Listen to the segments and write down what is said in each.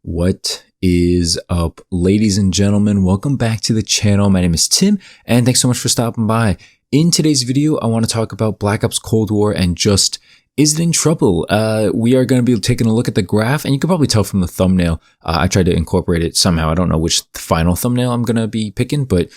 What is up, ladies and gentlemen? Welcome back to the channel. My name is Tim, and thanks so much for stopping by. In today's video, I want to talk about Black Ops Cold War and just, is it in trouble? We are going to be taking a look at the graph, and you can probably tell from the thumbnail. I tried to incorporate it somehow. I don't know which final thumbnail I'm going to be picking, but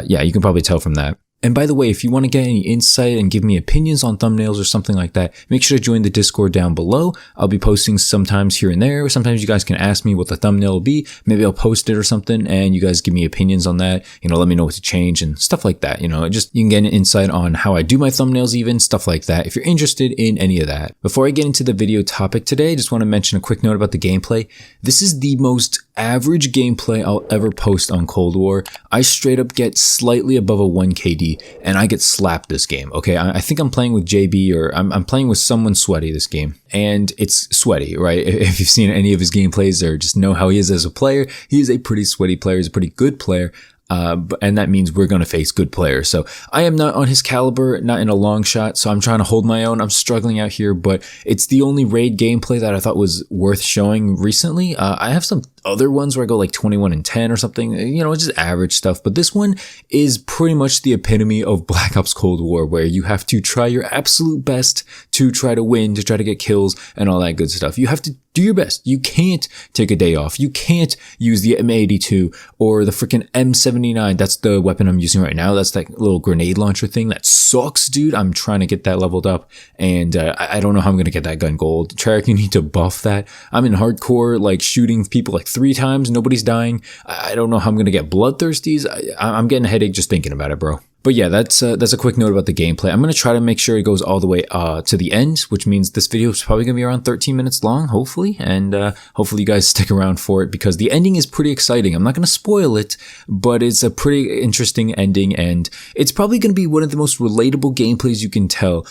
yeah, you can probably tell from that. And by the way, if you want to get any insight and give me opinions on thumbnails or something like that, make sure to join the Discord down below. I'll be posting sometimes here and there. Sometimes you guys can ask me what the thumbnail will be. Maybe I'll post it or something, and you guys give me opinions on that. Let me know what to change and stuff like that. Just you can get an insight on how I do my thumbnails, even stuff like that, if you're interested in any of that. Before I get into the video topic today, I just want to mention a quick note about the gameplay. This is the most average gameplay I'll ever post on Cold War. I straight up get slightly above a 1 KD and I get slapped this game. Okay, I think I'm playing with JB, or I'm playing with someone sweaty this game, and it's sweaty, right? If you've seen any of his gameplays or just know how he is as a player, he is a pretty sweaty player. He's a pretty good player. And that means we're going to face good players. So I am not on his caliber, not in a long shot. So I'm trying to hold my own. I'm struggling out here, but it's the only raid gameplay that I thought was worth showing recently. I have some other ones where I go like 21-10 or something, it's just average stuff. But this one is pretty much the epitome of Black Ops Cold War, where you have to try your absolute best to try to win, to try to get kills and all that good stuff. You have to do your best. You can't take a day off. You can't use the M82 or the freaking M79. That's the weapon I'm using right now. That's that little grenade launcher thing. That sucks, dude. I'm trying to get that leveled up, and I don't know how I'm going to get that gun gold. Treyarch, you need to buff that. I'm in hardcore, like shooting people like 3 times. Nobody's dying. I don't know how I'm going to get bloodthirsties. I'm getting a headache just thinking about it, bro. But yeah, that's a quick note about the gameplay. I'm going to try to make sure it goes all the way to the end, which means this video is probably going to be around 13 minutes long, hopefully. And hopefully you guys stick around for it, because the ending is pretty exciting. I'm not going to spoil it, but it's a pretty interesting ending, and it's probably going to be one of the most relatable gameplays you can tell.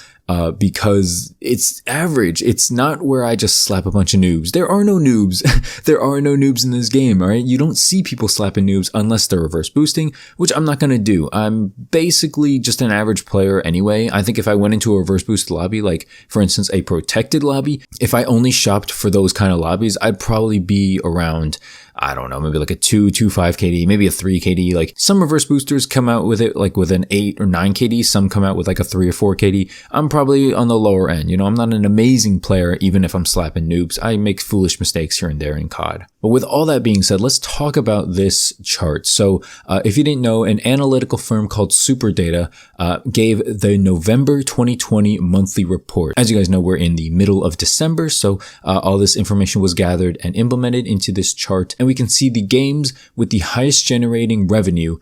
Because it's average. It's not where I just slap a bunch of noobs. There are no noobs. There are no noobs in this game, alright? You don't see people slapping noobs unless they're reverse boosting, which I'm not gonna do. I'm basically just an average player anyway. I think if I went into a reverse boost lobby, like for instance a protected lobby, if I only shopped for those kind of lobbies, I'd probably be around, I don't know, maybe like a 2.5 KD, maybe a 3 KD. Like some reverse boosters come out with it like with an 8 or 9 KD. Some come out with like a 3 or 4 KD. I'm probably on the lower end. I'm not an amazing player, even if I'm slapping noobs. I make foolish mistakes here and there in COD. But with all that being said, let's talk about this chart. So if you didn't know, an analytical firm called SuperData gave the November 2020 monthly report. As you guys know, we're in the middle of December, so all this information was gathered and implemented into this chart. And we can see the games with the highest generating revenue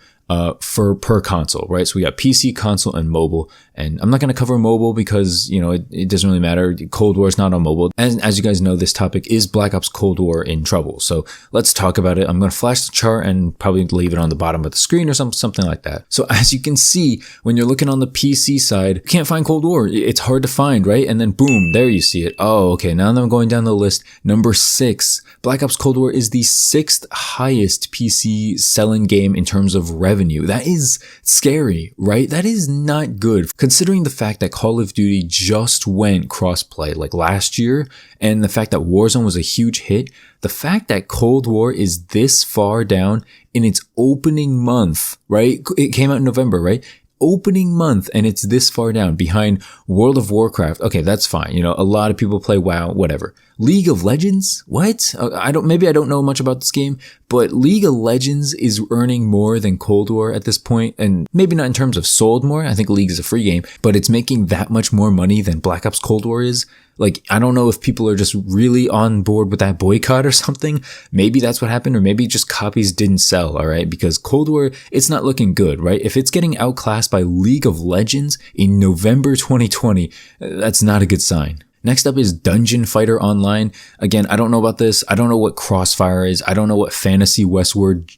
for per console, right? So we got PC, console, and mobile. And I'm not going to cover mobile because, it doesn't really matter. Cold War is not on mobile. And as you guys know, this topic is Black Ops Cold War in trouble. So let's talk about it. I'm going to flash the chart and probably leave it on the bottom of the screen or something like that. So as you can see, when you're looking on the PC side, you can't find Cold War. It's hard to find, right? And then boom, there you see it. Oh, okay. Now that I'm going down the list, number 6, Black Ops Cold War is the 6th highest PC selling game in terms of revenue. That is scary, right? That is not good, considering the fact that Call of Duty just went crossplay like last year, and the fact that Warzone was a huge hit. The fact that Cold War is this far down in its opening month, right? It came out in November, right? Opening month, and it's this far down behind World of Warcraft. Okay, that's fine. A lot of people play WoW, whatever. League of Legends? What? Maybe I don't know much about this game, but League of Legends is earning more than Cold War at this point, and maybe not in terms of sold more. I think League is a free game, but it's making that much more money than Black Ops Cold War is. Like, I don't know if people are just really on board with that boycott or something. Maybe that's what happened, or maybe just copies didn't sell, alright? Because Cold War, it's not looking good, right? If it's getting outclassed by League of Legends in November 2020, that's not a good sign. Next up is Dungeon Fighter Online. Again, I don't know about this. I don't know what Crossfire is. I don't know what Fantasy Westward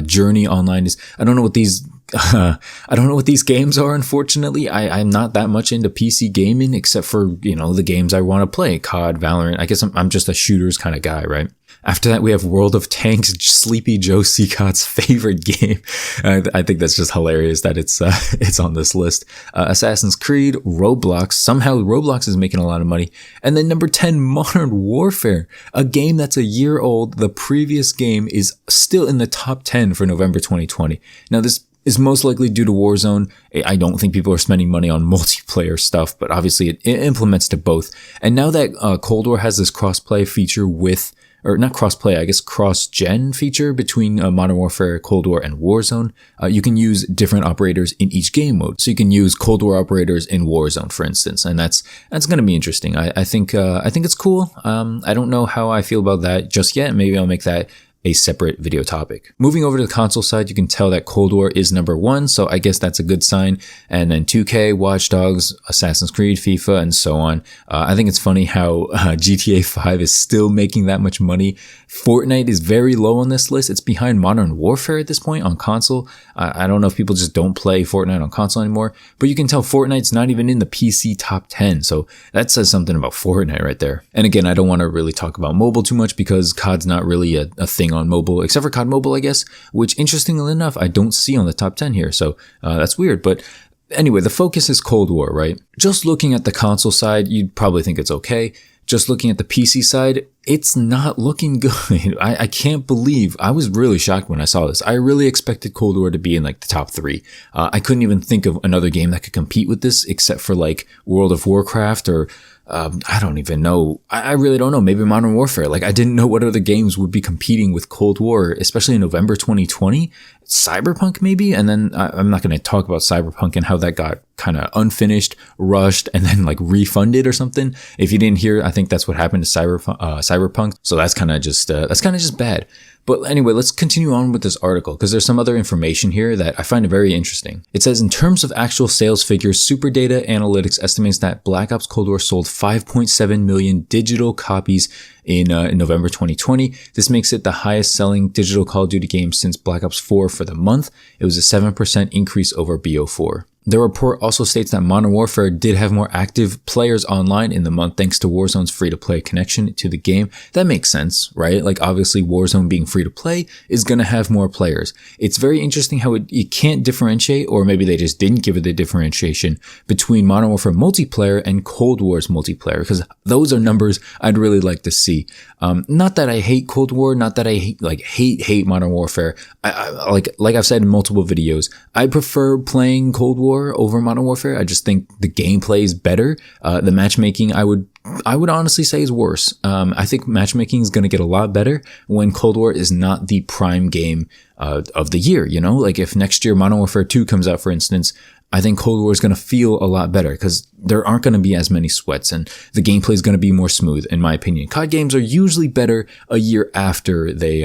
Journey Online is. I don't know what these games are, unfortunately. I'm not that much into PC gaming, except for, the games I want to play. COD, Valorant. I guess I'm just a shooters kind of guy, right? After that, we have World of Tanks, Sleepy Joe Seacott's favorite game. I think that's just hilarious that it's on this list. Assassin's Creed, Roblox. Somehow Roblox is making a lot of money. And then number 10, Modern Warfare, a game that's a year old. The previous game is still in the top 10 for November 2020. Now, this is most likely due to Warzone. I don't think people are spending money on multiplayer stuff, but obviously it implements to both. And now that Cold War has this crossplay feature with, or not crossplay, I guess cross-gen feature between Modern Warfare, Cold War, and Warzone, you can use different operators in each game mode. So you can use Cold War operators in Warzone, for instance, and that's going to be interesting. I think it's cool. I don't know how I feel about that just yet. Maybe I'll make that a separate video topic. Moving over to the console side, you can tell that Cold War is number 1, so I guess that's a good sign. And then 2K, Watch Dogs, Assassin's Creed, FIFA, and so on. I think it's funny how GTA 5 is still making that much money. Fortnite is very low on this list. It's behind Modern Warfare at this point on console. I don't know if people just don't play Fortnite on console anymore, but you can tell Fortnite's not even in the PC top 10. So that says something about Fortnite right there. And again, I don't want to really talk about mobile too much because COD's not really a thing on mobile, except for COD Mobile, I guess, which interestingly enough, I don't see on the top 10 here. So that's weird. But anyway, the focus is Cold War, right? Just looking at the console side, you'd probably think it's okay. Just looking at the PC side, it's not looking good. I can't believe, I was really shocked when I saw this. I really expected Cold War to be in like the top 3. I couldn't even think of another game that could compete with this except for like World of Warcraft or I don't even know. I really don't know. Maybe Modern Warfare. Like I didn't know what other games would be competing with Cold War, especially in November 2020. Cyberpunk maybe? And then I'm not going to talk about Cyberpunk and how that got kind of unfinished, rushed, and then like refunded or something. If you didn't hear, I think that's what happened to Cyberpunk. So that's kind of just bad. But anyway, let's continue on with this article because there's some other information here that I find very interesting. It says, in terms of actual sales figures, Superdata Analytics estimates that Black Ops Cold War sold 5.7 million digital copies in November 2020. This makes it the highest selling digital Call of Duty game since Black Ops 4 for the month. It was a 7% increase over BO4. The report also states that Modern Warfare did have more active players online in the month thanks to Warzone's free-to-play connection to the game. That makes sense, right? Like obviously Warzone being free-to-play is going to have more players. It's very interesting how you can't differentiate, or maybe they just didn't give it the differentiation between Modern Warfare multiplayer and Cold War's multiplayer, because those are numbers I'd really like to see. Not that I hate Cold War, not that I hate Modern Warfare. Like I've said in multiple videos, I prefer playing Cold War over Modern Warfare. I just think the gameplay is better. The matchmaking, I would honestly say is worse. I think matchmaking is going to get a lot better when Cold War is not the prime game of the year. You know, like if next year Modern Warfare 2 comes out, for instance, I think Cold War is going to feel a lot better because there aren't going to be as many sweats and the gameplay is going to be more smooth, in my opinion. COD games are usually better a year after they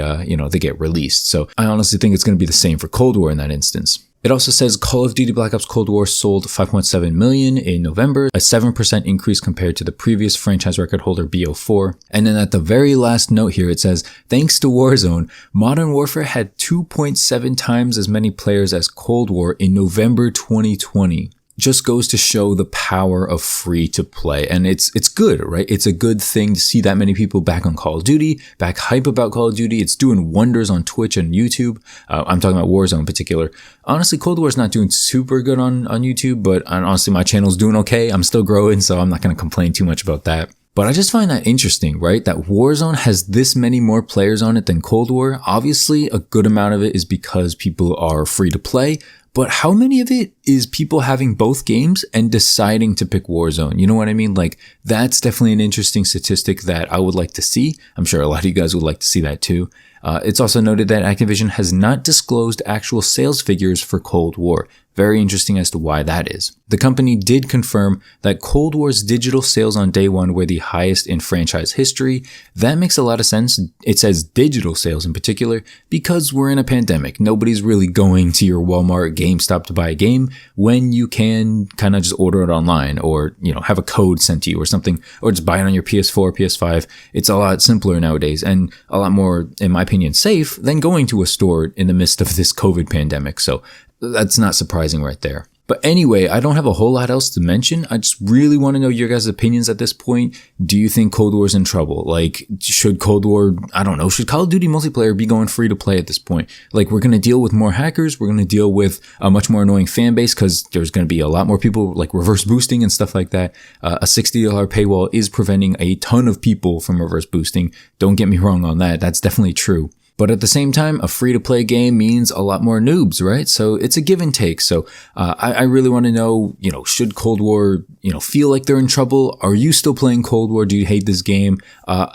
get released. So I honestly think it's going to be the same for Cold War in that instance. It also says Call of Duty Black Ops Cold War sold 5.7 million in November, a 7% increase compared to the previous franchise record holder BO4. And then at the very last note here, it says, thanks to Warzone, Modern Warfare had 2.7 times as many players as Cold War in November 2020. Just goes to show the power of free to play. And it's good, right? It's a good thing to see that many people back on Call of Duty, back hype about Call of Duty. It's doing wonders on Twitch and YouTube. I'm talking about Warzone in particular. Honestly, Cold War is not doing super good on YouTube, but honestly, my channel's doing okay. I'm still growing, so I'm not going to complain too much about that. But I just find that interesting, right? That Warzone has this many more players on it than Cold War. Obviously, a good amount of it is because people are free to play. But how many of it is people having both games and deciding to pick Warzone? You know what I mean? Like, that's definitely an interesting statistic that I would like to see. I'm sure a lot of you guys would like to see that too. It's also noted that Activision has not disclosed actual sales figures for Cold War. Very interesting as to why that is. The company did confirm that Cold War's digital sales on day one were the highest in franchise history. That makes a lot of sense. It says digital sales in particular because we're in a pandemic. Nobody's really going to your Walmart, GameStop to buy a game when you can kind of just order it online or, have a code sent to you or something, or just buy it on your PS4, PS5. It's a lot simpler nowadays and a lot more, in my opinion, safe than going to a store in the midst of this COVID pandemic. So that's not surprising right there. But anyway, I don't have a whole lot else to mention. I just really want to know your guys' opinions at this point. Do you think Cold War is in trouble? Like, should Cold War, I don't know, should Call of Duty multiplayer be going free to play at this point? Like, we're going to deal with more hackers. We're going to deal with a much more annoying fan base because there's going to be a lot more people like reverse boosting and stuff like that. A $60 paywall is preventing a ton of people from reverse boosting. Don't get me wrong on that. That's definitely true. But at the same time, a free-to-play game means a lot more noobs, right? So it's a give and take. So I really want to know, should Cold War, feel like they're in trouble? Are you still playing Cold War? Do you hate this game?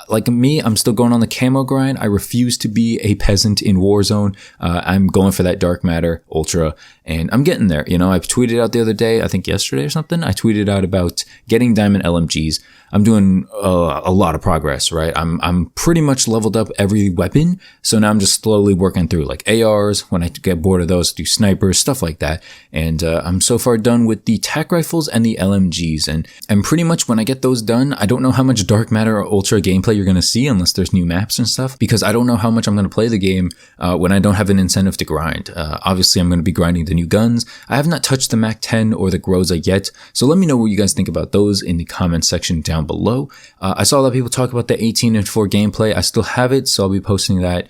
Like me, I'm still going on the camo grind. I refuse to be a peasant in Warzone. I'm going for that Dark Matter Ultra, and I'm getting there. I tweeted out the other day, I think yesterday or something, I tweeted out about getting diamond LMGs. I'm doing a lot of progress, right? I'm pretty much leveled up every weapon. So now I'm just slowly working through like ARs. When I get bored of those, do snipers, stuff like that. And I'm so far done with the tac rifles and the LMGs. And pretty much when I get those done, I don't know how much Dark Matter or Ultra gameplay you're going to see unless there's new maps and stuff, because I don't know how much I'm going to play the game when I don't have an incentive to grind. Obviously, I'm going to be grinding the new guns. I have not touched the Mac 10 or the Groza yet. So let me know what you guys think about those in the comment section down below. I saw a lot of people talk about the 18-4 gameplay. I still have it, so I'll be posting that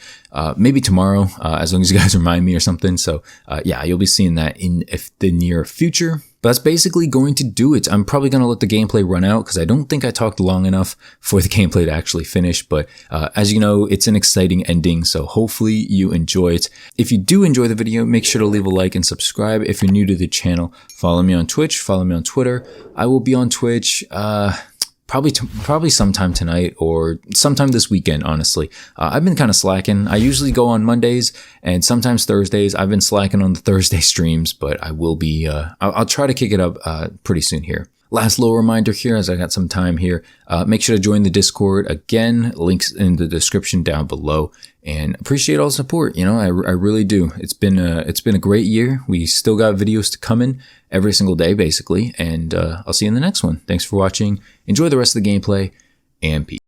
maybe tomorrow, as long as you guys remind me or something. So yeah, you'll be seeing that in the near future. But that's basically going to do it. I'm probably going to let the gameplay run out because I don't think I talked long enough for the gameplay to actually finish. But as you know, it's an exciting ending, so hopefully you enjoy it. If you do enjoy the video, make sure to leave a like and subscribe. If you're new to the channel, follow me on Twitch, follow me on Twitter. I will be on Twitch probably sometime tonight or sometime this weekend, honestly. I've been kind of slacking. I usually go on Mondays and sometimes Thursdays. I've been slacking on the Thursday streams, but I will be, I'll try to kick it up pretty soon here. Last little reminder here, as I got some time here, make sure to join the Discord. Again, links in the description down below, and appreciate all the support. I really do. It's been a great year. We still got videos to come in every single day, basically, and I'll see you in the next one. Thanks for watching. Enjoy the rest of the gameplay, and peace.